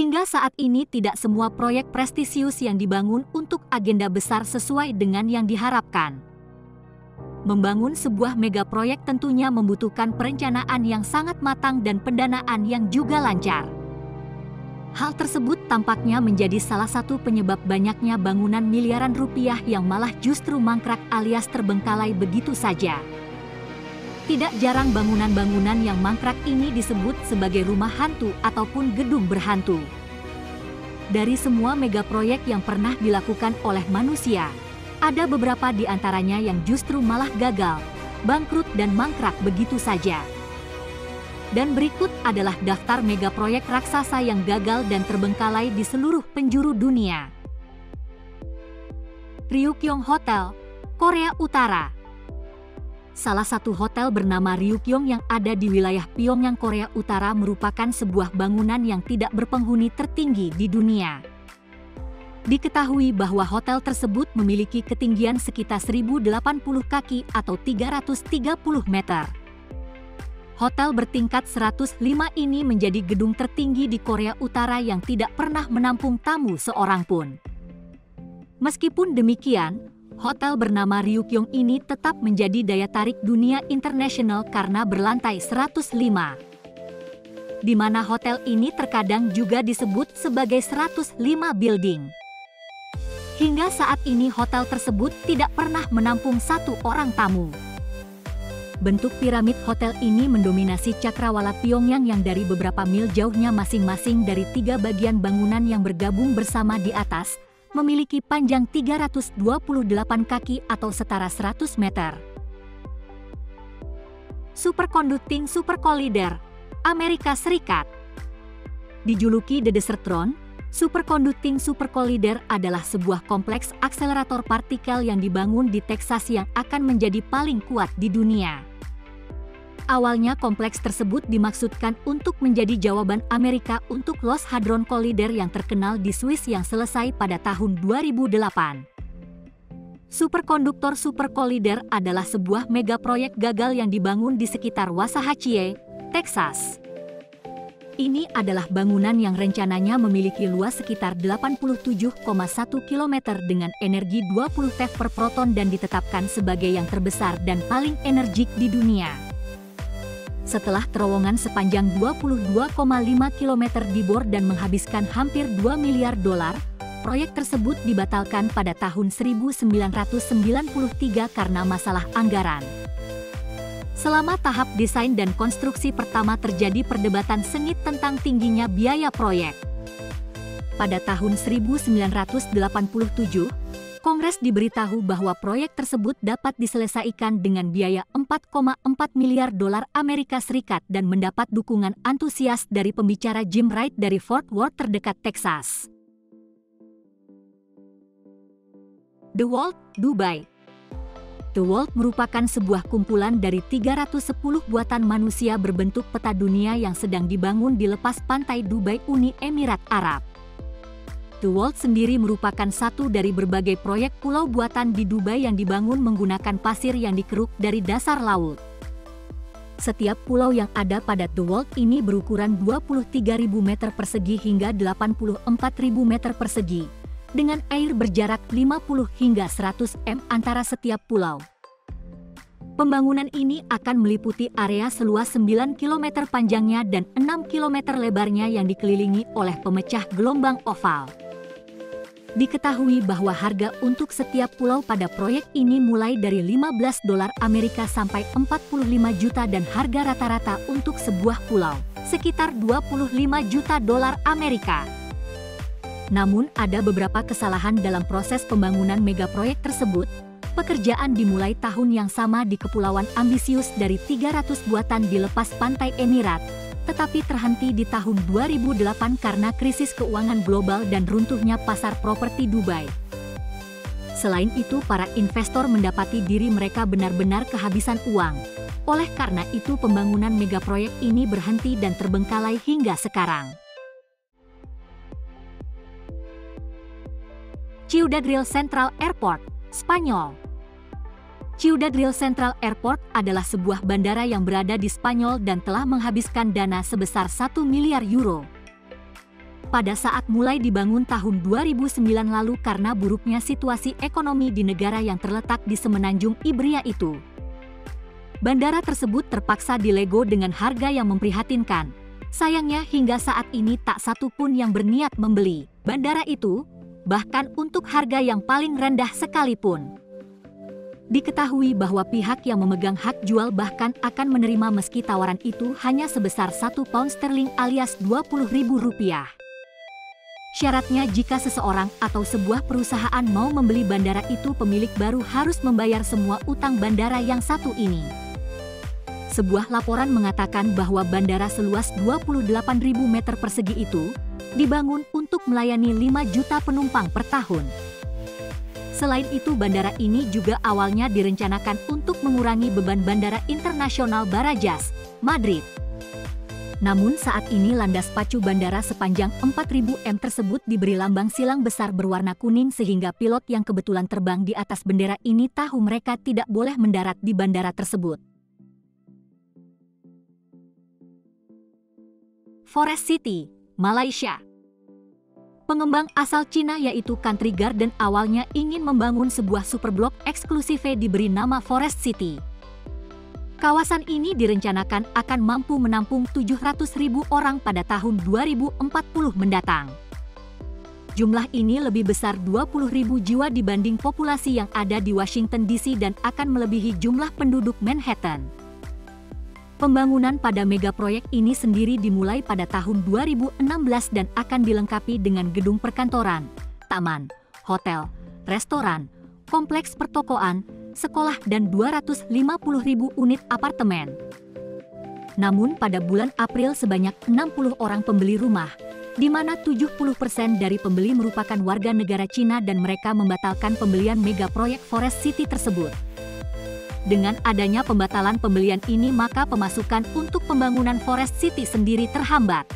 Hingga saat ini tidak semua proyek prestisius yang dibangun untuk agenda besar sesuai dengan yang diharapkan. Membangun sebuah mega proyek tentunya membutuhkan perencanaan yang sangat matang dan pendanaan yang juga lancar. Hal tersebut tampaknya menjadi salah satu penyebab banyaknya bangunan miliaran rupiah yang malah justru mangkrak alias terbengkalai begitu saja. Tidak jarang bangunan-bangunan yang mangkrak ini disebut sebagai rumah hantu ataupun gedung berhantu. Dari semua mega proyek yang pernah dilakukan oleh manusia, ada beberapa di antaranya yang justru malah gagal, bangkrut dan mangkrak begitu saja. Dan berikut adalah daftar mega proyek raksasa yang gagal dan terbengkalai di seluruh penjuru dunia. Ryugyong Hotel, Korea Utara. Salah satu hotel bernama Ryugyong yang ada di wilayah Pyongyang, Korea Utara merupakan sebuah bangunan yang tidak berpenghuni tertinggi di dunia. Diketahui bahwa hotel tersebut memiliki ketinggian sekitar 1080 kaki atau 330 meter. Hotel bertingkat 105 ini menjadi gedung tertinggi di Korea Utara yang tidak pernah menampung tamu seorang pun. Meskipun demikian, hotel bernama Ryugyong ini tetap menjadi daya tarik dunia internasional karena berlantai 105. Di mana hotel ini terkadang juga disebut sebagai 105 building. Hingga saat ini hotel tersebut tidak pernah menampung satu orang tamu. Bentuk piramid hotel ini mendominasi cakrawala Pyongyang yang dari beberapa mil jauhnya masing-masing dari 3 bagian bangunan yang bergabung bersama di atas, memiliki panjang 328 kaki atau setara 100 meter. Superconducting Supercollider, Amerika Serikat. Dijuluki The Desert Throne, Superconducting Supercollider adalah sebuah kompleks akselerator partikel yang dibangun di Texas yang akan menjadi paling kuat di dunia. Awalnya kompleks tersebut dimaksudkan untuk menjadi jawaban Amerika untuk Los Hadron Collider yang terkenal di Swiss yang selesai pada tahun 2008. Superkonduktor Supercollider adalah sebuah mega proyek gagal yang dibangun di sekitar Waxahachie, Texas. Ini adalah bangunan yang rencananya memiliki luas sekitar 87,1 km dengan energi 20 TeV per proton dan ditetapkan sebagai yang terbesar dan paling energik di dunia. Setelah terowongan sepanjang 22,5 km dibor dan menghabiskan hampir $2 miliar, proyek tersebut dibatalkan pada tahun 1993 karena masalah anggaran. Selama tahap desain dan konstruksi pertama terjadi perdebatan sengit tentang tingginya biaya proyek. Pada tahun 1987, Kongres diberitahu bahwa proyek tersebut dapat diselesaikan dengan biaya $4,4 miliar Amerika Serikat dan mendapat dukungan antusias dari pembicara Jim Wright dari Fort Worth terdekat Texas. The Wall, Dubai. The Wall merupakan sebuah kumpulan dari 310 buatan manusia berbentuk peta dunia yang sedang dibangun di lepas pantai Dubai, Uni Emirat Arab. The Wall sendiri merupakan satu dari berbagai proyek pulau buatan di Dubai yang dibangun menggunakan pasir yang dikeruk dari dasar laut. Setiap pulau yang ada pada The Wall ini berukuran 23.000 meter persegi hingga 84.000 meter persegi, dengan air berjarak 50 hingga 100 m antara setiap pulau. Pembangunan ini akan meliputi area seluas 9 km panjangnya dan 6 km lebarnya yang dikelilingi oleh pemecah gelombang oval. Diketahui bahwa harga untuk setiap pulau pada proyek ini mulai dari $15 Amerika sampai 45 juta dan harga rata-rata untuk sebuah pulau sekitar $25 juta Amerika. Namun ada beberapa kesalahan dalam proses pembangunan megaproyek tersebut. Pekerjaan dimulai tahun yang sama di kepulauan ambisius dari 300 buatan di lepas pantai Emirat, tetapi terhenti di tahun 2008 karena krisis keuangan global dan runtuhnya pasar properti Dubai. Selain itu, para investor mendapati diri mereka benar-benar kehabisan uang. Oleh karena itu, pembangunan megaproyek ini berhenti dan terbengkalai hingga sekarang. Ciudad Real Central Airport, Spanyol. Ciudad Real Central Airport adalah sebuah bandara yang berada di Spanyol dan telah menghabiskan dana sebesar €1 miliar. pada saat mulai dibangun tahun 2009 lalu karena buruknya situasi ekonomi di negara yang terletak di semenanjung Ibria itu. Bandara tersebut terpaksa dilego dengan harga yang memprihatinkan. Sayangnya hingga saat ini tak satu pun yang berniat membeli bandara itu, bahkan untuk harga yang paling rendah sekalipun. Diketahui bahwa pihak yang memegang hak jual bahkan akan menerima meski tawaran itu hanya sebesar 1 pound sterling alias Rp20.000. Syaratnya jika seseorang atau sebuah perusahaan mau membeli bandara itu, pemilik baru harus membayar semua utang bandara yang satu ini. Sebuah laporan mengatakan bahwa bandara seluas 28.000 meter persegi itu dibangun untuk melayani 5 juta penumpang per tahun. Selain itu, bandara ini juga awalnya direncanakan untuk mengurangi beban Bandara Internasional Barajas, Madrid. Namun saat ini landas pacu bandara sepanjang 4.000 m tersebut diberi lambang silang besar berwarna kuning sehingga pilot yang kebetulan terbang di atas bendera ini tahu mereka tidak boleh mendarat di bandara tersebut. Forest City, Malaysia. Pengembang asal Cina yaitu Country Garden awalnya ingin membangun sebuah superblok eksklusif diberi nama Forest City. Kawasan ini direncanakan akan mampu menampung 700.000 orang pada tahun 2040 mendatang. Jumlah ini lebih besar 20.000 jiwa dibanding populasi yang ada di Washington DC dan akan melebihi jumlah penduduk Manhattan. Pembangunan pada mega proyek ini sendiri dimulai pada tahun 2016 dan akan dilengkapi dengan gedung perkantoran, taman, hotel, restoran, kompleks pertokoan, sekolah dan 250.000 unit apartemen. Namun pada bulan April sebanyak 60 orang pembeli rumah, di mana 70% dari pembeli merupakan warga negara Cina dan mereka membatalkan pembelian mega proyek Forest City tersebut. Dengan adanya pembatalan pembelian ini maka pemasukan untuk pembangunan Forest City sendiri terhambat.